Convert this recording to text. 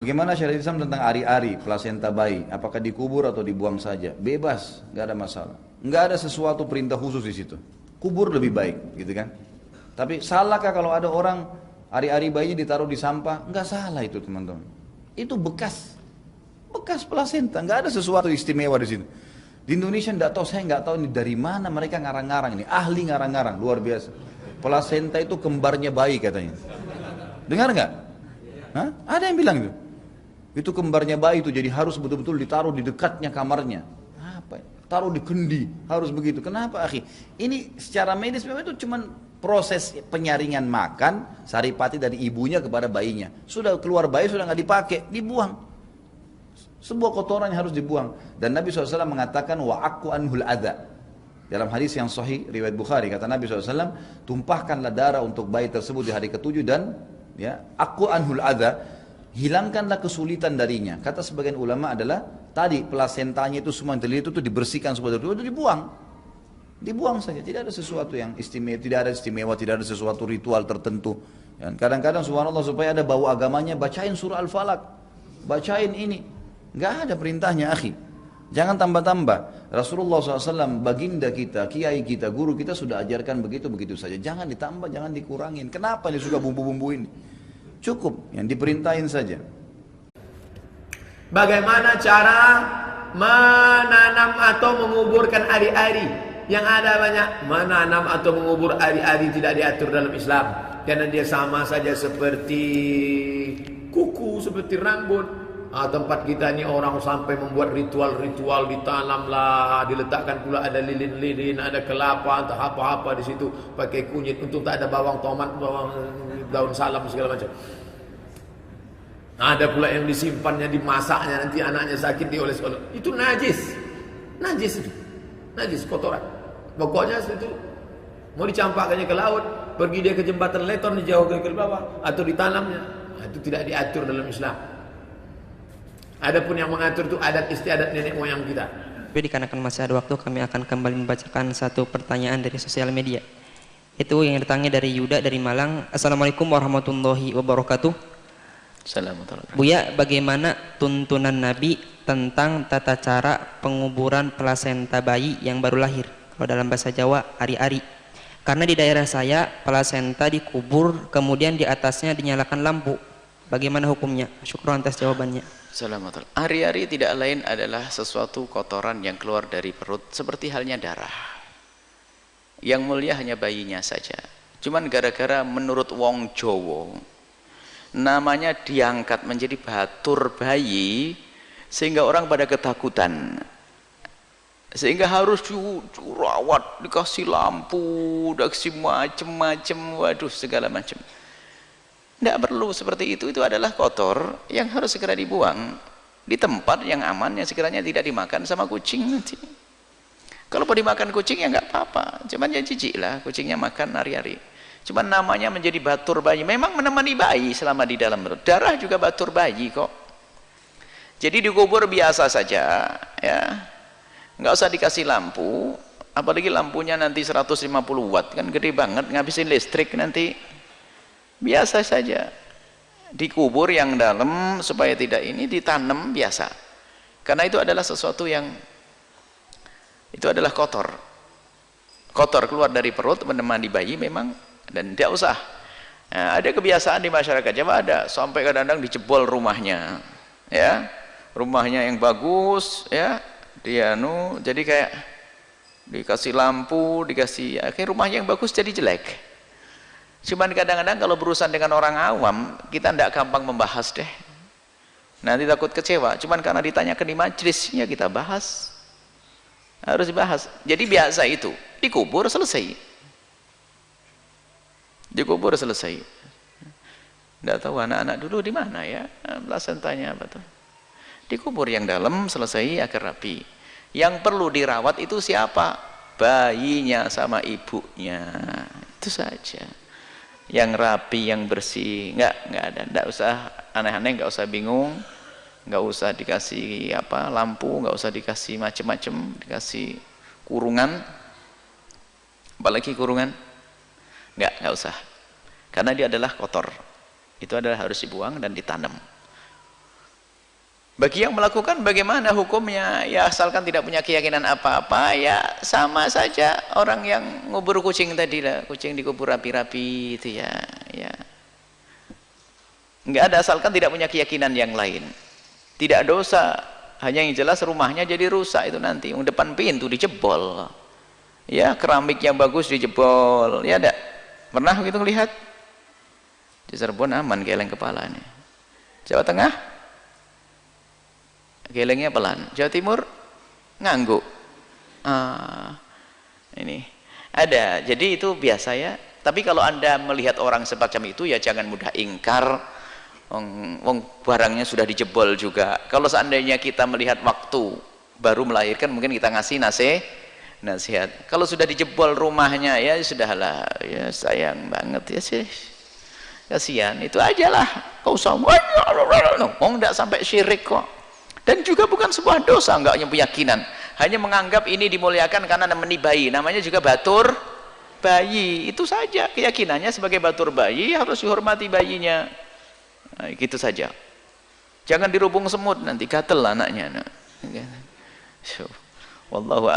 Bagaimana syariat Islam tentang ari-ari, plasenta bayi? Apakah dikubur atau dibuang saja? Bebas, nggak ada masalah. Nggak ada sesuatu perintah khusus di situ. Kubur lebih baik, gitu kan? Tapi salahkah kalau ada orang ari-ari bayinya ditaruh di sampah? Nggak salah itu teman-teman. Itu bekas plasenta, nggak ada sesuatu istimewa di situ. Di Indonesia nggak tahu, saya nggak tahu ini dari mana mereka ngarang-ngarang ini, ahli ngarang-ngarang luar biasa. Plasenta itu kembarnya bayi katanya. Dengar nggak? Hah? Ada yang bilang itu. Itu kembarnya bayi itu, jadi harus betul-betul ditaruh di dekatnya kamarnya. Apa ya? Taruh di kendi, harus begitu. Kenapa akhi? Ini secara medis memang itu cuman proses penyaringan makan saripati dari ibunya kepada bayinya. Sudah keluar bayi, sudah nggak dipakai, dibuang. Sebuah kotoran yang harus dibuang. Dan Nabi SAW mengatakan wa'akku anhul adha. Dalam hadis yang sahih riwayat Bukhari, kata Nabi SAW, tumpahkanlah darah untuk bayi tersebut di hari ketujuh dan ya, aku anhul adha, hilangkanlah kesulitan darinya. Kata sebagian ulama adalah tadi plasentanya itu semua yang terlihat itu dibersihkan supaya itu dibuang saja. Tidak ada sesuatu yang istimewa, tidak ada sesuatu ritual tertentu. Dan kadang-kadang subhanallah supaya ada bau agamanya, bacain surah Al-Falaq, bacain ini. Nggak ada perintahnya akhi. Jangan tambah-tambah. Rasulullah SAW, baginda kita, kiai kita, guru kita sudah ajarkan begitu-begitu saja. Jangan ditambah, jangan dikurangin. Kenapa dia suka bumbu-bumbu ini? Cukup, yang diperintahin saja. Bagaimana cara menanam atau menguburkan ari-ari? Yang ada banyak menanam atau mengubur ari-ari tidak diatur dalam Islam. Karena dia sama saja seperti kuku, seperti rambut. Tempat kita ini orang sampai membuat ritual-ritual, ditanamlah, diletakkan pula ada lilin-lilin, ada kelapa, entah apa-apa di situ, pakai kunyit, untuk tak ada bawang tomat, bawang daun salam segala macam. Ada pula yang disimpannya, dimasaknya, nanti anaknya sakit dioles-oles. Itu najis. Najis itu. Najis, kotoran. Pokoknya itu mau dicampakkannya ke laut, pergi dia ke jembatan Leton, dijauhkan ke bawah, atau ditanamnya. Itu tidak diatur dalam Islam. Adapun yang mengatur itu adat istiadat nenek moyang kita. Tapi dikarenakan masih ada waktu, kami akan kembali membacakan satu pertanyaan dari sosial media. Itu yang datangnya dari Yuda dari Malang. Assalamualaikum warahmatullahi wabarakatuh. Assalamualaikum. Buya, bagaimana tuntunan Nabi tentang tata cara penguburan plasenta bayi yang baru lahir? Kalau dalam bahasa Jawa, ari-ari. Karena di daerah saya, plasenta dikubur, kemudian di atasnya dinyalakan lampu. Bagaimana hukumnya? Syukran atas jawabannya. Assalamualaikum. Ari-ari tidak lain adalah sesuatu kotoran yang keluar dari perut, seperti halnya darah. Yang mulia hanya bayinya saja. Cuman gara-gara menurut wong Jowo, namanya diangkat menjadi batur bayi, sehingga orang pada ketakutan. Sehingga harus dirawat, dikasih lampu, dikasih macem-macem, waduh segala macam. Tidak perlu seperti itu adalah kotor yang harus segera dibuang di tempat yang aman, yang sekiranya tidak dimakan sama kucing nanti. Kalau mau dimakan kucing ya nggak apa-apa, cuman ya jijik lah kucingnya makan hari-hari. Cuman namanya menjadi batur bayi, memang menemani bayi selama di dalam perut. Darah juga batur bayi kok. Jadi dikubur biasa saja, ya, nggak usah dikasih lampu, apalagi lampunya nanti 150 watt kan gede banget, ngabisin listrik nanti. Biasa saja dikubur yang dalam supaya tidak ini, ditanam biasa, karena itu adalah sesuatu yang itu adalah kotor keluar dari perut menemani bayi memang, dan tidak usah. Nah, ada kebiasaan di masyarakat Jawa, ada sampai kadang-kadang dijebol rumahnya, ya, rumahnya yang bagus, ya, dia jadi kayak dikasih lampu, dikasih, akhirnya rumahnya yang bagus jadi jelek. Cuman kadang-kadang kalau berurusan dengan orang awam, kita tidak gampang membahas deh. Nanti takut kecewa. Cuman karena ditanyakan di majelisnya kita bahas. Harus dibahas. Jadi biasa itu. Dikubur selesai. Dikubur selesai. Tidak tahu anak-anak dulu di mana ya. Plasentanya apa tuh. Dikubur yang dalam selesai agar rapi. Yang perlu dirawat itu siapa? Bayinya sama ibunya. Itu saja. Yang rapi, yang bersih, nggak ada, nggak usah aneh-aneh, nggak usah bingung, nggak usah dikasih apa lampu, nggak usah dikasih macem-macem, dikasih kurungan, apalagi kurungan, nggak usah, karena dia adalah kotor, itu adalah harus dibuang dan ditanam. Bagi yang melakukan bagaimana hukumnya? Ya asalkan tidak punya keyakinan apa-apa, ya sama saja orang yang ngubur kucing tadi lah, kucing dikubur rapi-rapi itu ya, ya. Enggak ada, asalkan tidak punya keyakinan yang lain. Tidak dosa, hanya yang jelas rumahnya jadi rusak itu nanti. Yang depan pintu dijebol. Ya, keramik yang bagus dijebol. Ya ada. Pernah begitu lihat? Di Cirebon aman geleng kepalanya. Jawa Tengah gelengnya pelan. Jawa Timur ngangguk. Ini ada. Jadi itu biasa ya. Tapi kalau Anda melihat orang semacam itu ya jangan mudah ingkar. Wong barangnya sudah dijebol juga. Kalau seandainya kita melihat waktu baru melahirkan, mungkin kita ngasih nasihat. Kalau sudah dijebol rumahnya ya sudahlah, ya sayang banget ya sih. Kasihan, itu ajalah. Kau sama, enggak sampai syirik kok. Dan juga bukan sebuah dosa, enggak punya keyakinan. Hanya menganggap ini dimuliakan karena menibayi. Namanya juga batur bayi. Itu saja keyakinannya sebagai batur bayi harus dihormati bayinya. Nah, gitu saja. Jangan dirubung semut nanti gatel anaknya. Wallahu